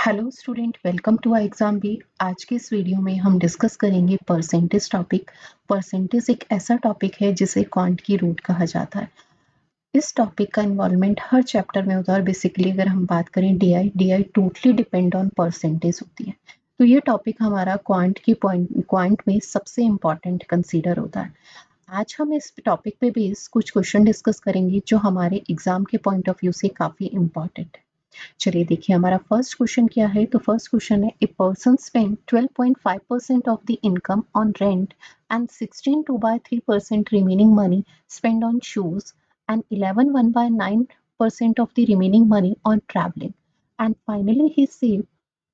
Hello student, welcome to our exam B. आज के इस वीडियो में हम डिस्कस करेंगे परसेंटेज टॉपिक। परसेंटेज एक ऐसा टॉपिक है जिसे क्वांट की रूट कहा जाता है। इस टॉपिक का इन्वॉल्वमेंट हर चैप्टर में होता है और बेसिकली अगर हम बात करें DI totally depend on percentage होती है। तो ये टॉपिक हमारा क्वांट में सबसे इम्पॉर्टेंट कंसीडर होता है। आज हम इस टॉपिक पे बेस कुछ क्वेश्चन डिस्कस करेंगे जो हमारे एग्जाम के पॉइंट ऑफ व्यू से काफी इम्पॉर्टेंट है। चलिए देखिए हमारा फर्स्ट क्वेश्चन क्या है। तो फर्स्ट क्वेश्चन है, a person spend 12.5% of the income on rent and 16.2/3% remaining money spend on shoes and 11.1/9% of the remaining money on travelling and finally he save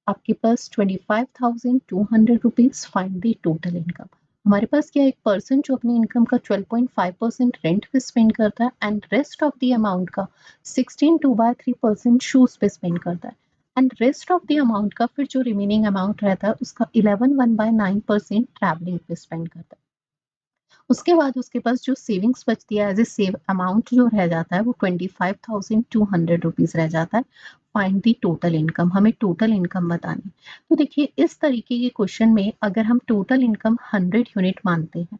आपके पास 25,200 rupees. Find the total income. हमारे पास क्या है, एक person जो अपनी income का 12.5% rent पे स्पेंड करता है and rest of the amount का 16.2/3% शूज पे स्पेंड करता है and rest of the amount का फिर जो रिमेनिंग अमाउंट रहता है उसका 11.1/9% ट्रैवलिंग पे स्पेंड करता है। उसके बाद उसके पास जो सेविंग्स बचती है एज ए सेव अमाउंट जो रह जाता है वो 25,200 रुपीज रह जाता है। Find the total income. हमें टोटल इनकम बतानी। तो देखिए इस तरीके के क्वेश्चन में अगर हम टोटल इनकम 100 यूनिट मानते हैं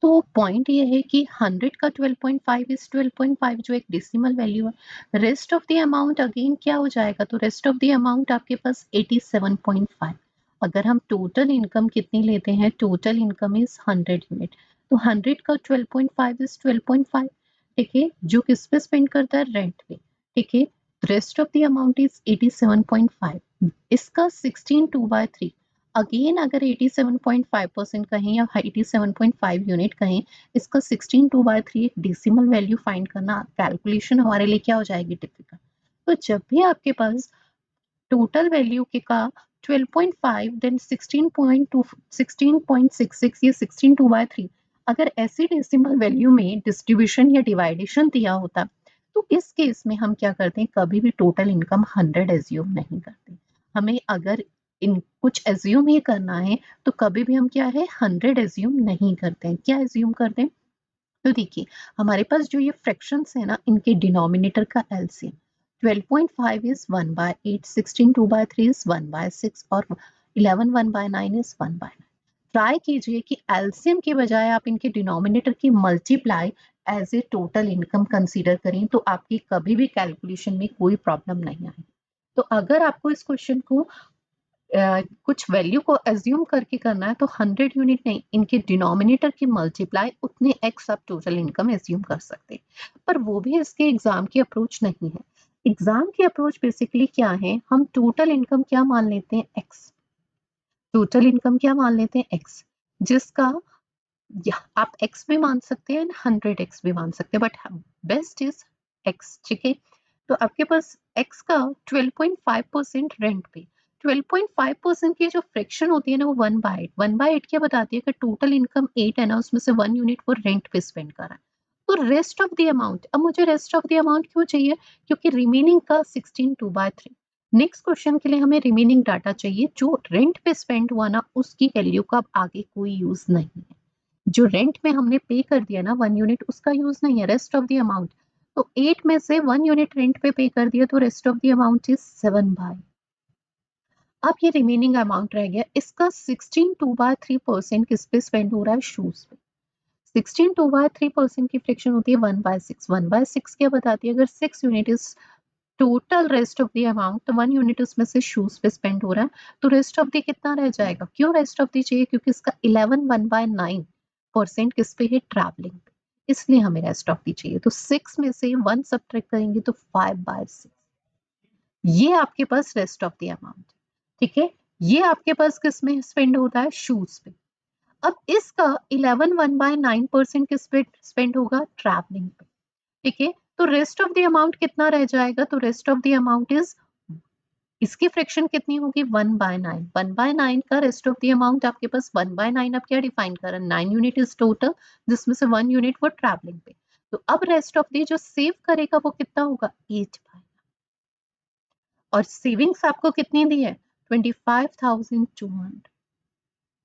तो पॉइंट ये है कि 100 का 12.5 इज 12.5 जो एक डेसिमल वैल्यू है। Rest of the amount again क्या हो जाएगा, तो रेस्ट ऑफ द अमाउंट आपके पास 87.5। अगर हम टोटल इनकम कितनी लेते हैं, टोटल इनकम इज 100 यूनिट। तो 100 का 12.5 इज 12.5। ठीक है, जो किस पे स्पेंड करता है, रेंट पे। ठीक है, rest of the amount is 87.5। इसका 16/2/3। अगेन अगर 87.5% कहें या 87.5 यूनिट कहें, इसका 16/2/3 एक डेसिमल वैल्यू फाइंड करना कैलकुलेशन हमारे लिए क्या हो जाएगी, डिफिकल्ट। तो जब भी आपके पास टोटल वैल्यू के का 12.5 देन 16.2 16.66 ये 16/2/3 अगर ऐसी डेसिमल वैल्यू में डिस्ट्रीब्यूशन या डिवाइडेशन दिया होता तो इस केस में हम क्या करते हैं, कभी भी टोटल इनकम 100 एज्यूम नहीं करते। हमें अगर इन कुछ एज्यूम ही करना है तो कभी भी हम क्या है 100 एज्यूम नहीं करते हैं। क्या एज्यूम करते हैं, तो देखिए हमारे पास जो ये फ्रैक्शंस है ना, इनके डिनोमिनेटर का एलसीएम 12.5 is 1/8, 16/2/3 is 1/6 और 11/1/9 is 1/9। ट्राई कीजिए कि एलसीएम के बजाय आप इनके डिनोमिनेटर की multiply as a total income consider करें तो आपकी कभी भी कैलकुलेशन में कोई प्रॉब्लम नहीं आएगी। तो अगर आपको इस क्वेश्चन को कुछ वैल्यू को एज्यूम करके करना है तो 100 यूनिट नहीं, इनके डिनोमिनेटर की मल्टीप्लाई उतने एक्स आप टोटल इनकम एज्यूम कर सकते हैं। पर वो भी इसके एग्जाम की अप्रोच नहीं है। एग्जाम की अप्रोच बेसिकली क्या है, हम टोटल इनकम क्या मान लेते हैं, एक्स। टोटल इनकम क्या मान लेते हैं, एक्स, जिसका आप एक्स भी मान सकते हैं 100x भी मान सकते हैं, बट बेस्ट इज एक्स। ठीक है, तो आपके पास एक्स का 12.5% रेंट पे 12.5% की जो फ्रैक्शन होती है ना वो 1/8 क्या बताती है कि टोटल इनकम 8 है ना, उसमें से 1 यूनिट वो रेंट पे स्पेंड कर रहा है। तो रेस्ट ऑफ द अमाउंट, अब मुझे रेस्ट ऑफ द अमाउंट क्यों चाहिए, क्योंकि रिमेनिंग का 16/2/3। नेक्स्ट क्वेश्चन के लिए हमें रिमेनिंग डाटा चाहिए। जो रेंट पे स्पेंड हुआ ना उसकी वैल्यू का अब आगे कोई यूज नहीं है। जो रेंट में हमने पे कर दिया ना 1 यूनिट, उसका यूज नहीं है, रेस्ट ऑफ द अमाउंट। तो 8 में से 1 यूनिट रेंट पे कर दिया तो rest of the amount is 7/। अब ये रिमेनिंग अमाउंट रह गया, इसका 16/2/3% किस पे स्पेंड हो रहा है, शूज पे। 16/2/3% की फ्रैक्शन होती है 1/6। 1/6 क्या बताती है, अगर 6 unit is total rest of the amount तो 1 यूनिट उसमें से शूज पे स्पेंड हो रहा है, तो रेस्ट ऑफ द कितना रह जाएगा। क्यों रेस्ट ऑफ द चाहिए, क्योंकि इसका 11/1/9% किस पे है, ट्रैवलिंग पे, इसलिए हमें रेस्ट ऑफ द चाहिए। तो 6 में से 1 सब्ट्रैक्ट करेंगे तो 5/6। ये आपके पास रेस्ट ऑफ द अमाउंट। ठीक है, ये आपके पास किस में स्पेंड होता है, शूज पे। अब इसका 11/1/9% किस पे स्पेंड होगा, ट्रैवलिंग पे। ठीक है, तो रेस्ट ऑफ द अमाउंट कितना रह जाएगा, तो rest of the amount is, इसकी फ्रैक्शन कितनी होगी, 1/9। 1/9 का रेस्ट ऑफ द अमाउंट आपके पास 1/9 अब क्या डिफाइन कर रहा है, 9 यूनिट इज टोटल, जिसमें से 1 यूनिट वो ट्रैवलिंग पे। तो अब रेस्ट ऑफ द जो सेव करेगा वो कितना होगा, 8/। और सेविंग्स आपको कितनी दी है, 25,200।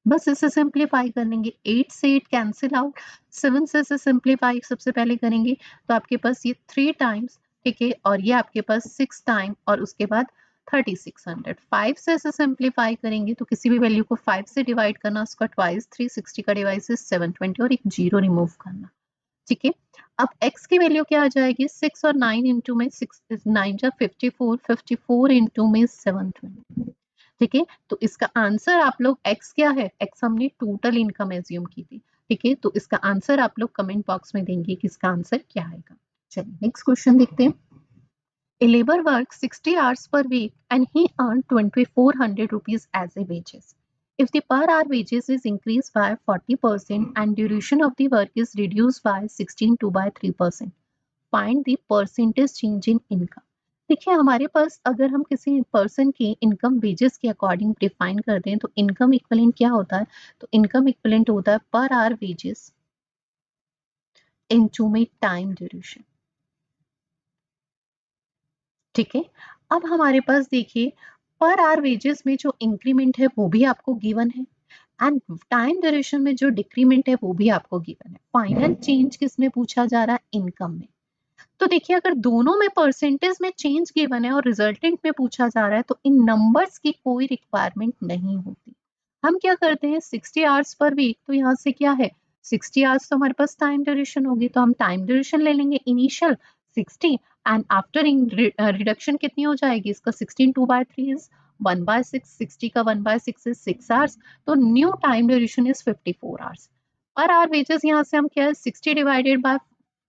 बस इसे सिंप्लीफाई करेंगे, 8 से 8 कैंसिल आउट, 7 से इसे सिंप्लीफाई सबसे पहले करेंगे तो आपके पास ये 3 टाइम्स। ठीक है, और ये आपके पास 6 टाइम और उसके बाद 3600। 5 से इसे सिंप्लीफाई करेंगे तो किसी भी वैल्यू को 5 से डिवाइड करना, उसका ट्वाइस 360 का डिवाइस 720 और एक जीरो रिमूव करना। ठीक है, अब x की वैल्यू क्या आ जाएगी, 6 और 9 इंटू में 6 9 जा 54, 54 इंटू में 720। ठीक है, तो इसका आंसर आप लोग x क्या है, x हमने टोटल इनकम एज्यूम की थी। ठीक है, तो इसका आंसर आप लोग कमेंट बॉक्स में देंगे कि इसका आंसर क्या आएगा। चलिए नेक्स्ट क्वेश्चन देखते हैं। A labor works 60 hours per week and he earned 2400 rupees as a wages. If the per hour wages is increased by 40% and duration of the work is reduced by 16 to by 3%, find the percentage change in income. देखिए हमारे पास अगर हम किसी person की income wages के according define करते हैं तो इनकम इक्विवेलेंट क्या होता है, तो इनकम इक्विवेलेंट होता है पर आवर वेजेस इनटू में टाइम ड्यूरेशन। ठीक है, अब हमारे पास देखिए पर आवर वेजेस में जो इंक्रीमेंट है वो भी आपको गिवन है एंड टाइम ड्यूरेशन में जो डिक्रीमेंट है वो भी आपको गिवन है। फाइनल चेंज किस में पूछा जा रहा है, इनकम में। तो देखिए अगर दोनों में परसेंटेज में चेंज गिवन है और रिजल्टेंट में पूछा जा रहा है तो इन नंबर्स की कोई रिक्वायरमेंट नहीं होती। हम क्या करते हैं, 60 आवर्स पर वीक, तो यहाँ से क्या है 60 आवर्स तो हमारे पास टाइम ड्यूरेशन होगी, तो हम टाइम ड्यूरेशन ले लेंगे इनिशियल 60 एंड आफ्टर रिडक्शन कितनी हो जाएगी, इसका 16 2 by 3 इज 1 by 6, 60 का 1 by 6 इज 6 आवर्स, तो new time duration is 54 hours. Per hour wages यहाँ से हम क्या है 60 डिवाइडेड बाय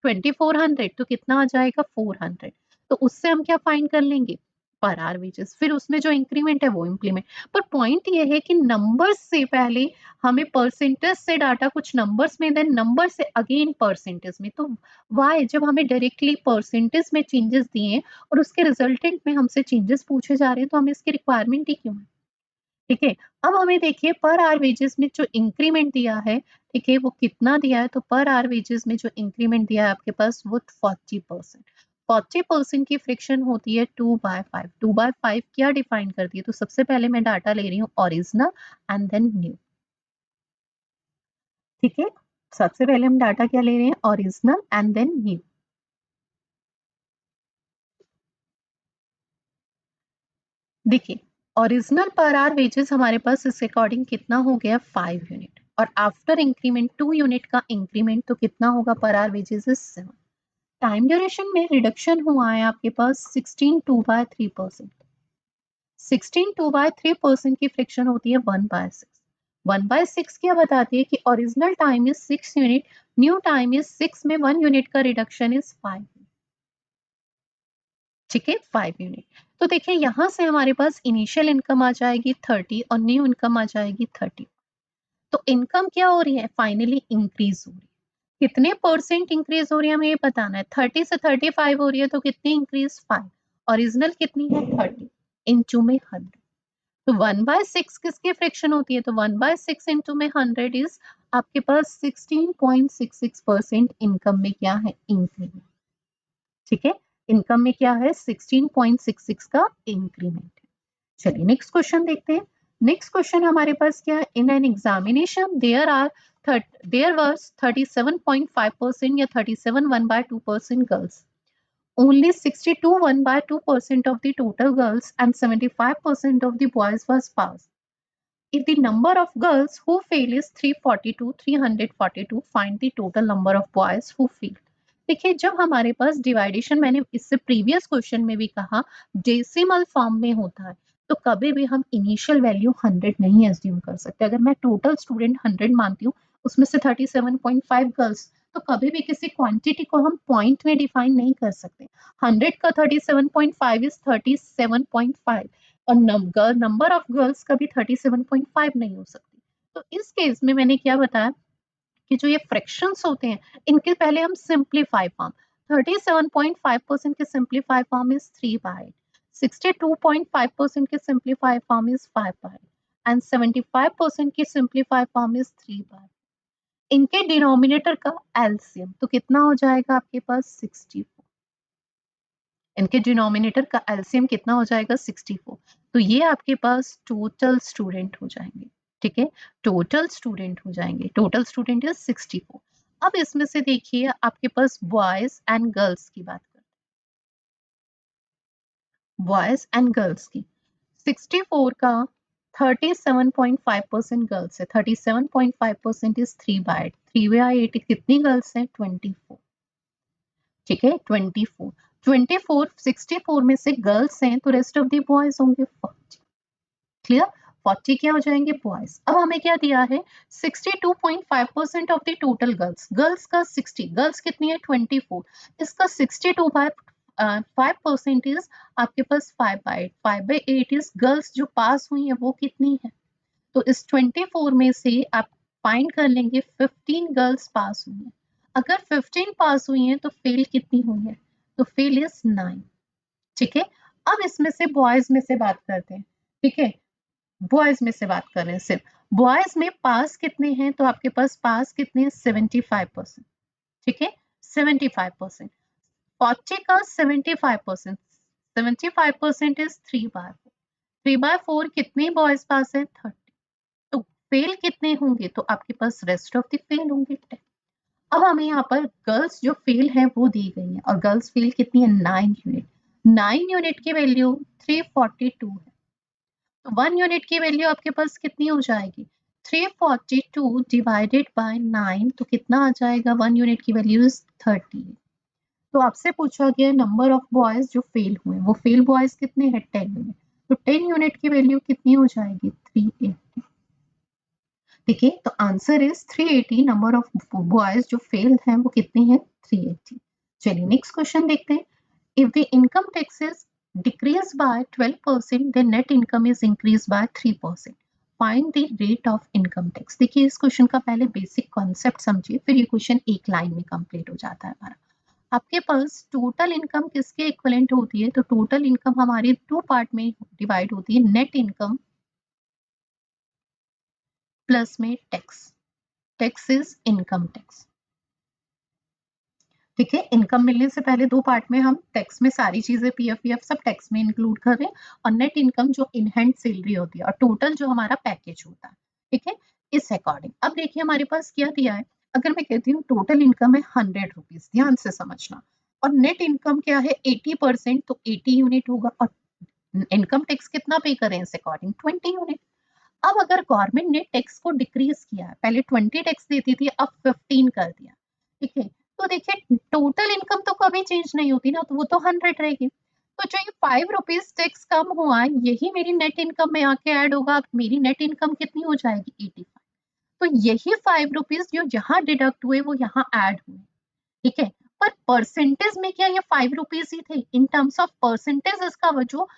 2400 तो कितना आ जाएगा 400, तो उससे हम क्या फाइंड कर लेंगे पर आवर वेजेस, फिर उसमें जो इंक्रीमेंट है वो इम्प्लीमेंट। पर पॉइंट ये है कि नंबर्स से पहले हमें परसेंटेज से डाटा कुछ नंबर्स में, देन नंबर से अगेन परसेंटेज में, तो वाई जब हमें डायरेक्टली परसेंटेज में चेंजेस दिए और उसके रिजल्टेंट में हमसे चेंजेस पूछे जा रहे हैं तो हमें इसकी रिक्वायरमेंट ही क्यों है। ठीक है, अब हमें देखिए पर आवर वेजेस में जो इंक्रीमेंट दिया है, ठीक है वो कितना दिया है, तो पर आवर वेजेस में जो इंक्रीमेंट दिया है आपके पास वो 40%। 40% की फ्रिक्शन होती है 2/5। 2/5 क्या डिफाइन करती है, तो सबसे पहले मैं डाटा ले रही हूँ ओरिजिनल एंड देन न्यू। ठीक है, सबसे पहले हम डाटा क्या ले रहे हैं, ओरिजिनल एंड देन न्यू। देखिए ओरिजिनल पर आवर वेजेस हमारे पास इस अकॉर्डिंग कितना हो गया 5 यूनिट, और आफ्टर इंक्रीमेंट 2 यूनिट का इंक्रीमेंट तो कितना होगा per hour wages is 7। Time duration में रिडक्शन हुआ है आपके पास 16 2/3%। 16 2/3% की फ्रिक्शन होती है 1/6। 1/6 क्या बताती है कि original time is 6 unit, new time is 6 में 1 यूनिट का रिडक्शन इज 5। ठीक है 5 यूनिट, तो देखिए यहाँ से हमारे पास इनिशियल इनकम आ जाएगी 30 और न्यू इनकम आ जाएगी 30। तो इनकम क्या हो रही है, फाइनली इंक्रीज हो रही है। कितने परसेंट इंक्रीज हो रही है हमें ये बताना है, 30 से 35 हो रही है तो कितनी इंक्रीज 5, ओरिजिनल कितनी है 30 इंटू में 100, तो 1/6 किसकी फ्रिक्शन होती है, तो 1/6 इंटू में 100 इज आपके पास 16.66% इनकम में क्या है इंक्रीमेंट। ठीक है, इनकम में क्या है 16.66 का इंक्रीमेंट है। चलिए नेक्स्ट क्वेश्चन देखते हैं। नेक्स्ट क्वेश्चन हमारे पास क्या है, in an examination there was 37.5% या 37 1/2% girls, only 62 1/2% of the total girls and 75% of the boys was passed. If the number of girls who fail is 342, find the total number of boys who fail. देखिए जब हमारे पास डिवाइडेशन, मैंने इससे previous question में भी कहा, decimal form में होता है तो कभी भी हम इनिशियल वैल्यू 100 नहीं एज्यूम कर सकते। अगर मैं टोटल स्टूडेंट 100 मानती हूँ, उसमें से 37.5 गर्ल्स, तो कभी भी किसी क्वांटिटी को हम पॉइंट में डिफाइन नहीं कर सकते। 100 का 37.5 इज 37.5 और नंबर ऑफ गर्ल्स कभी 37.5 नहीं हो सकती। तो इस केस में मैंने क्या बताया कि जो ये फ्रैक्शंस होते हैं इनके पहले हम सिंप्लीफाई फॉर्म, 37.5% के सिंप्लीफाई फॉर्म इज 3/8, 62.5% के सिंप्लीफाई फॉर्म इज 5/8 एंड 75% की सिंप्लीफाई फॉर्म इज 3/8। इनके डिनोमिनेटर का एलसीएम तो कितना हो जाएगा आपके पास 64। इनके डिनोमिनेटर का एलसीएम कितना हो जाएगा 64, तो ये आपके पास टोटल स्टूडेंट हो जाएंगे। ठीक है, टोटल स्टूडेंट हो जाएंगे, टोटल स्टूडेंट इज 64। अब इसमें से देखिए आपके पास बॉयज एंड गर्ल्स की बात करते बॉयज एंड गर्ल्स की। 64 का 37.5% गर्ल्स है, 37.5% इज 3/8, 3/8 कितनी गर्ल्स हैं? 24। ठीक है, 24 24 64 में से गर्ल्स हैं तो रेस्ट ऑफ द बॉयज होंगे 40। क्लियर? 40 क्या हो जाएंगे? बॉयज। अब हमें क्या दिया है? 62.5% of the total girls, girls का 60, गर्ल्स कितनी है? 24, इसका 62/5% इज आपके पास 5/8, 5/8 इज गर्ल्स जो पास हुई है वो कितनी है? तो इस 24 में से आप फाइंड कर लेंगे 15 गर्ल्स पास हुई हैं। अगर 15 पास हुई हैं तो फेल कितनी हुई है? तो फेल इज 9। ठीक है, अब इसमें से बॉयज में से बात करते हैं। ठीक है, बॉयज में से बात कर रहे हैं सिर्फ। बॉयज में पास कितने हैं? तो आपके पास पास कितने हैं? 75%। ठीक है, 75%। 40 का 75%, 75% इज 3/4, 3/4 कितने बॉयज पास है? 30। तो फेल कितने होंगे? तो आपके पास रेस्ट ऑफ द फेल होंगे 10। अब हमें यहाँ पर गर्ल्स जो फेल है वो दी गई है, और गर्ल्स फेल कितनी है? 9 यूनिट। 9 यूनिट की वैल्यू 342 है, तो 1 यूनिट की वैल्यू आपके पास कितनी हो जाएगी? 342 डिवाइडेड बाय 9, तो कितना आ जाएगा? 1 यूनिट की वैल्यू इज 30। तो आपसे पूछा गया नंबर ऑफ बॉयज जो फेल हुए, वो फेल बॉयज कितने हैं? 10 यूनिट। तो 10 यूनिट की वैल्यू कितनी हो जाएगी? 380। ठीक है, तो answer is 380। Number of boys जो फेल हैं वो कितने हैं? 380। चलिए नेक्स्ट क्वेश्चन देखते हैं। If the income tax is decreased by 12%, then net income is increased by 3%. Find the rate of income tax. देखिए इस क्वेश्चन का पहले बेसिक कॉन्सेप्ट समझिए, फिर ये क्वेश्चन एक लाइन में कंप्लीट हो जाता है हमारा। आपके पास टोटल इनकम किसके इक्विवेलेंट होती है? तो टोटल इनकम हमारी 2 पार्ट में डिवाइड होती है, नेट इनकम प्लस में tax. Tax is income tax. ठीक है, इनकम मिलने से पहले 2 पार्ट में हम टैक्स में सारी चीजें पीएफ वीएफ सब टैक्स में इंक्लूड कर रहे हैं, और नेट इनकम जो इन हैंड सैलरी होती है, और टोटल जो हमारा पैकेज होता है। ठीक है, इस अकॉर्डिंग अब देखिए हमारे पास क्या दिया है। अगर मैं कहती हूँ टोटल इनकम है 100 रुपीज, ध्यान से समझना, और नेट इनकम क्या है? 80%, तो 80 यूनिट होगा, और इनकम टैक्स कितना पे करें इस अकॉर्डिंग? 20 यूनिट। अब अगर गवर्नमेंट ने टैक्स को डिक्रीज किया है, पहले 20 टैक्स देती थी, अब 15 कर दिया। ठीक है, तो देखिए टोटल इनकम तो कभी चेंज नहीं होती ना, तो वो तो 100 रहेगी। तो जो ये 5 रुपीज टैक्स कम हुआ है, यही मेरी नेट इनकम में आके ऐड होगा। अब मेरी नेट इनकम कितनी हो जाएगी? 85। तो यही 5 रुपीज जो यहाँ डिडक्ट हुए वो यहाँ ऐड हुए। ठीक है, पर परसेंटेज में क्या ये 5 रुपीज ही थे? इन टर्म्स ऑफ परसेंटेज इसका वो जो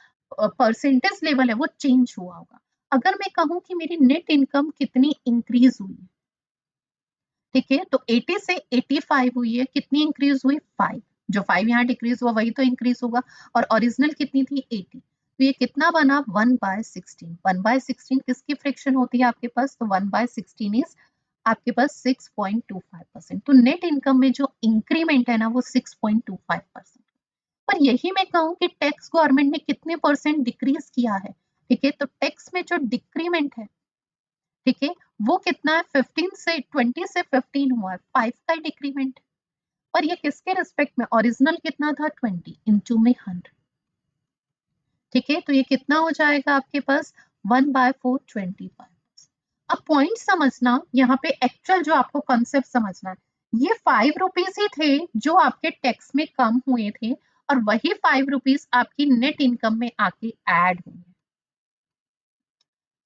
परसेंटेज लेवल है वो चेंज हुआ होगा। अगर मैं कहूं कि मेरी नेट इनकम कितनी इंक्रीज हुई है, ठीक है, तो 80 से 85 हुई है, कितनी इंक्रीज हुई? 5। जो 5 यहाँ डिक्रीज हुआ वही तो इंक्रीज होगा, और ओरिजिनल कितनी थी? 80। तो ये कितना बना? 1/16। 1/16 किसकी फ्रैक्शन होती है आपके पास? तो 1/16 इज आपके पास 6.25%। तो नेट इनकम में जो इंक्रीमेंट है ना वो 6.25%। पर यही मैं कहूँ कि टैक्स गवर्नमेंट ने कितने परसेंट डिक्रीज किया है? ठीक है, तो टैक्स में जो डिक्रीमेंट है, ठीक है, वो कितना है? 15 से 20 से 15 हुआ है, 5 का डिक्रीमेंट। और ये किसके रिस्पेक्ट में? ओरिजिनल कितना था? 20 इंटू में 100। ठीक है, तो ये कितना हो जाएगा आपके पास? 1/4 25। अब पॉइंट समझना, यहाँ पे एक्चुअल जो आपको कॉन्सेप्ट समझना है, ये 5 रुपीज ही थे जो आपके टैक्स में कम हुए थे, और वही 5 रुपीज आपकी नेट इनकम में आके ऐड हुए।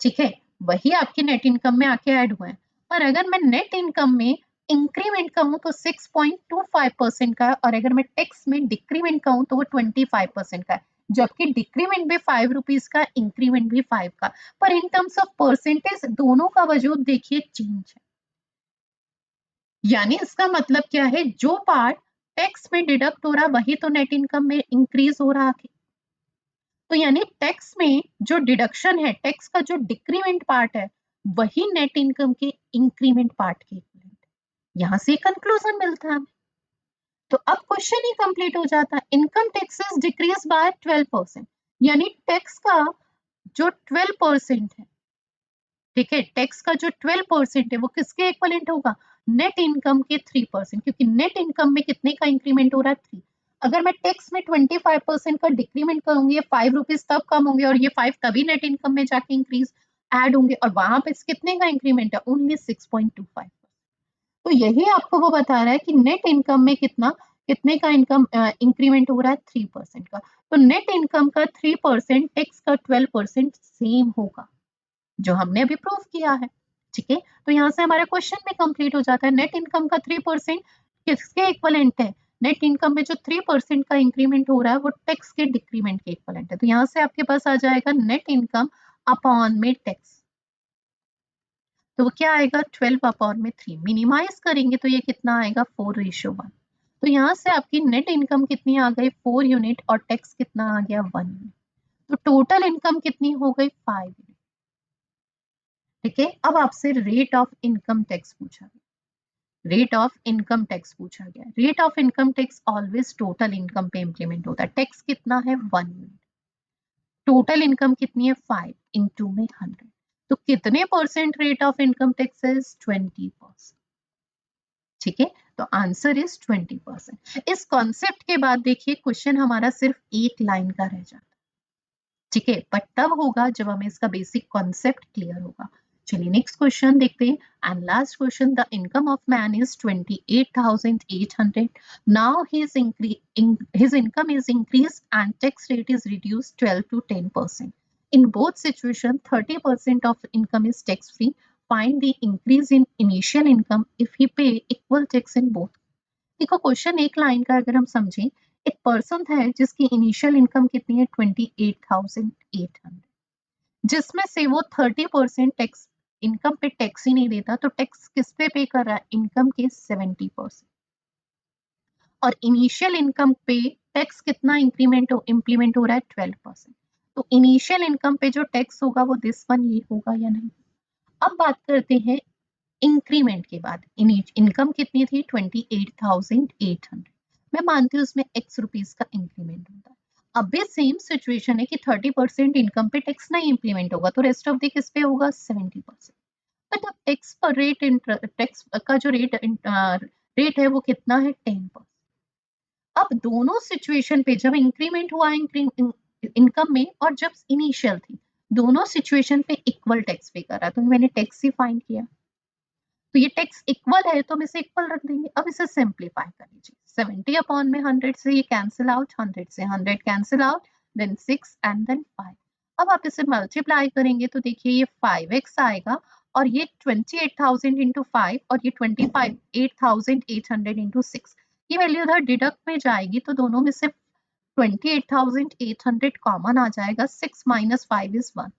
ठीक है, वही आपकी नेट इनकम में आके ऐड हुए हैं। पर अगर मैं नेट इनकम में इंक्रीमेंट कहूँ तो 6.25% का है, और अगर मैं टैक्स में डिक्रीमेंट कहूँ तो वो 25% का है, जबकि डिक्रीमेंट भी 5 रुपीज का, इंक्रीमेंट भी 5 का। पर इन टर्म्स ऑफ परसेंटेज दोनों का वजूद देखिए चेंज है। यानी इसका मतलब क्या है? जो पार्ट टैक्स में डिडक्ट हो रहा वही तो नेट इनकम में इंक्रीज हो रहा है। तो यानी टैक्स में जो डिडक्शन है, टैक्स का जो डिक्रीमेंट पार्ट है, वही नेट इनकम के इंक्रीमेंट पार्ट के इक्विवेलेंट है। यहां से कंक्लूजन मिलता है। तो अब क्वेश्चन ही कंप्लीट हो जाता है। इनकम टैक्सेस डिक्रीज बाय 12%, यानी टैक्स का जो 12% है, ठीक है, टैक्स का जो 12% है वो किसके इक्विवेलेंट होगा? नेट इनकम के 3%, क्योंकि नेट इनकम में कितने का इंक्रीमेंट हो रहा है? 3। अगर मैं टैक्स में 25% का डिक्रीमेंट करूंगी, ये 5 रुपीज तब कम होंगे और ये 5 तभी नेट इनकम में जाके इंक्रीज ऐड होंगे, और वहां पे कितने का इंक्रीमेंट है, ओनली 6.25। तो यही आपको वो बता रहा है कि नेट इनकम में कितने का इनकम इंक्रीमेंट हो रहा है, 3% का। तो नेट इनकम का 3%, टैक्स का 12% सेम होगा, जो हमने अभी प्रूव किया है। ठीक है, तो यहाँ से हमारा क्वेश्चन भी कंप्लीट हो जाता है। नेट इनकम का 3% किसके इक्वलेंट है, नेट इनकम में जो 3% का इंक्रीमेंट हो रहा है वो टैक्स के डिक्रीमेंट के इक्वलेंट है। तो यहाँ से आपके पास आ जाएगा नेट इनकम अपॉन में टैक्स, तो वो क्या आएगा, 12/3। मिनिमाइज करेंगे तो ये कितना आएगा, 4:1। तो यहाँ से आपकी नेट इनकम कितनी आ गई, 4 यूनिट, और टैक्स कितना आ गया, 1 यूनिट। तो टोटल इनकम कितनी हो गई, 5 यूनिट। ठीक है, अब आपसे रेट ऑफ इनकम टैक्स पूछा गया। रेट ऑफ इनकम टैक्स पूछा गया। Rate of income tax always total income पे इंप्लीमेंट होता है। टैक्स कितना है, 1 यूनिट। टोटल इनकम कितनी है, 5 इंटू में 100। तो कितने percent rate of income tax है, 20%। ठीक है, तो आंसर इज 20%। इस कॉन्सेप्ट के बाद देखिए क्वेश्चन हमारा सिर्फ एक लाइन का रह जाता है। ठीक है, बट तब होगा जब हमें इसका बेसिक कॉन्सेप्ट क्लियर होगा। चलिए नेक्स्ट क्वेश्चन देखते हैं। And last question, the income of man is 28,800। Now his income is increased and tax rate is reduced 12 to 10%. In both situations, 30% of income is tax free. Find the increase in initial income if he pay equal tax in both. देखो question एक line का अगर हम समझें, एक person है जिसकी initial income कितनी है, 28,800, जिसमें से वो 30% टैक्स, इनकम पे टैक्स ही नहीं देता, तो टैक्स किस पे कर रहा है, इनकम के 70%। और इनिशियल इनकम पे टैक्स कितना इम्प्लीमेंट हो रहा है, 12%। तो इनिशियल इनकम पे जो टैक्स होगा वो दिस वन ये होगा या नहीं। अब बात करते हैं इंक्रीमेंट के बाद। इनकम कितनी थी, 28,800। मैं मानती हूँ उसमें x रुपीज का इंक्रीमेंट होता है। अब भी सेम सिचुएशन है कि 30% इनकम पे टैक्स नहीं इंप्लीमेंट होगा, तो रेस्ट ऑफ द किस पे होगा, 70%। बट अब टैक्स पर टैक्स का जो रेट है वो कितना है, 10%। अब दोनों सिचुएशन पे जब इंक्रीमेंट हुआ इनकम में और जब इनिशियल थी, दोनों सिचुएशन पे इक्वल टैक्स पे कर रहा है, तो मैंने टैक्स ही फाइंड किया। तो ये टैक्स इक्वल है तो हम इसे इक्वल रख देंगे। अब इसे सिंप्लीफाई कर लीजिए, 70/100 से ये कैंसिल आउट, 100 से 100 cancel out, then 6 and then 5। अब आप इसे मल्टीप्लाई करेंगे तो देखिए ये 5x आएगा, और ये 28,000 इंटू 5, और ये 28,800 इंटू 6। ये वैल्यू उधर डिडक्ट में जाएगी तो दोनों में से 28,800 कॉमन आ जाएगा, 6 माइनस 5 इज 1,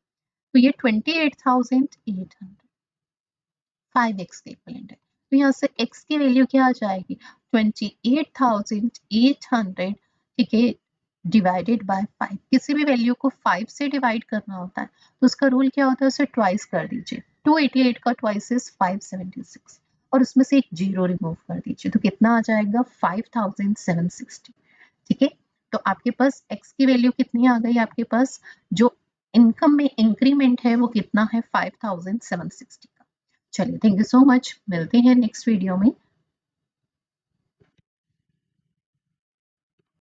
तो ये 28,800 5x के इक्विवेलेंट है। तो यहाँ से x की वैल्यू क्या आ जाएगी, 28,800। ठीक है, डिवाइडेड बाय 5। किसी भी वैल्यू को 5 से डिवाइड करना होता है तो उसका रूल क्या होता है, उसे ट्वाइस कर दीजिए। 288 का ट्वाइस इज 576, और उसमें से एक जीरो रिमूव कर दीजिए तो कितना आ जाएगा, 5,760। ठीक है, तो आपके पास x की वैल्यू कितनी आ गई, आपके पास जो इनकम में इंक्रीमेंट है वो कितना है, 5,760 का। चलिए, थैंक यू सो मच, मिलते हैं नेक्स्ट वीडियो में।